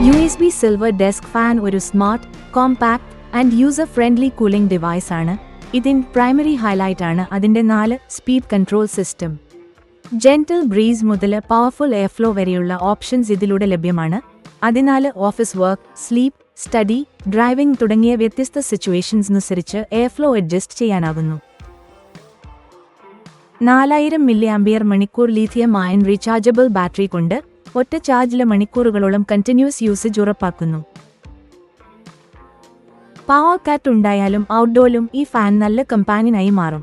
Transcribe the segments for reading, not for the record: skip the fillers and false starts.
USB silver desk fan ഒരു smart, compact and user friendly cooling device ആണ്. ഇതിൻ primary highlight ആണ് അതിന്റെ 4 speed control system. Gentle breeze മുതൽ പവർഫുൾ എയർഫ്ലോ വരെയുള്ള ഓപ്ഷൻസ് ഇതിലൂടെ ലഭ്യമാണ്. അതിനാൽ office work, sleep, study, driving തുടങ്ങിയ വ്യത്യസ്ത സിറ്റുവേഷൻസിനനുസരിച്ച് എയർഫ്ലോ അഡ്ജസ്റ്റ് ചെയ്യാനാകുന്നു. 4000 mAh lithium ion rechargeable battery കൊണ്ട് ഒറ്റ ചാർജിലെ മണിക്കൂറുകളോളം കണ്ടിന്യൂസ് യൂസേജ് ഉറപ്പാക്കുന്നു. പവർ കട്ട് ഉണ്ടായാലും ഔട്ട്ഡോറിലും ഈ ഫാൻ നല്ല കമ്പാനിയനായി മാറും.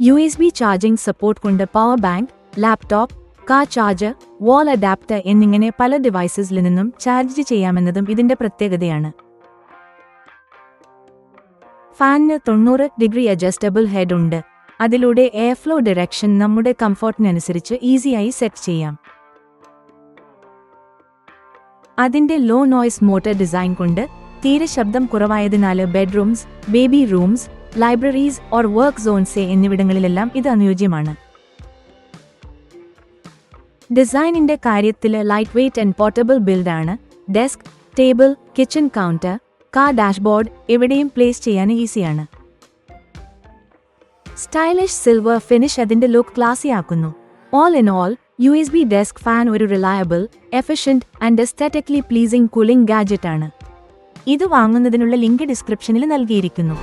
USB ചാർജിംഗ് സപ്പോർട്ട് കൊണ്ട് power bank, laptop, car charger, വാൾ അഡാപ്റ്റർ എന്നിങ്ങനെ പല ഡിവൈസസിൽ നിന്നും ചാർജ് ചെയ്യാമെന്നതും ഇതിന്റെ പ്രത്യേകതയാണ്. ഫാനിന് 90° അഡ്ജസ്റ്റബിൾ ഹെഡ് ഉണ്ട്. അതിലൂടെ എയർഫ്ലോ ഡയറക്ഷൻ നമ്മുടെ കംഫർട്ടിനനുസരിച്ച് ഈസിയായി സെറ്റ് ചെയ്യാം. അതിന്റെ ലോ നോയ്സ് മോട്ടർ ഡിസൈൻ കൊണ്ട് തീരെ ശബ്ദം കുറവായതിനാൽ bedrooms, baby rooms, libraries or work zones എന്നിവിടങ്ങളിലെല്ലാം ഇത് അനുയോജ്യമാണ്. ഡിസൈനിന്റെ കാര്യത്തിൽ ലൈറ്റ് വെയ്റ്റ് ആൻഡ് പോർട്ടബിൾ ബിൽഡാണ്. Desk, table, kitchen counter, car dashboard എവിടെയും പ്ലേസ് ചെയ്യാൻ ഈസിയാണ്. സ്റ്റൈലിഷ് സിൽവർ ഫിനിഷ് അതിന്റെ ലുക്ക് ക്ലാസിയാക്കുന്നു. All in all, USB desk fan ഒരു reliable, efficient and aesthetically pleasing cooling gadget ആണ്. ഇത് വാങ്ങുന്നതിനുള്ള ലിങ്ക് ഡിസ്ക്രിപ്ഷനിൽ നൽകിയിരിക്കുന്നു.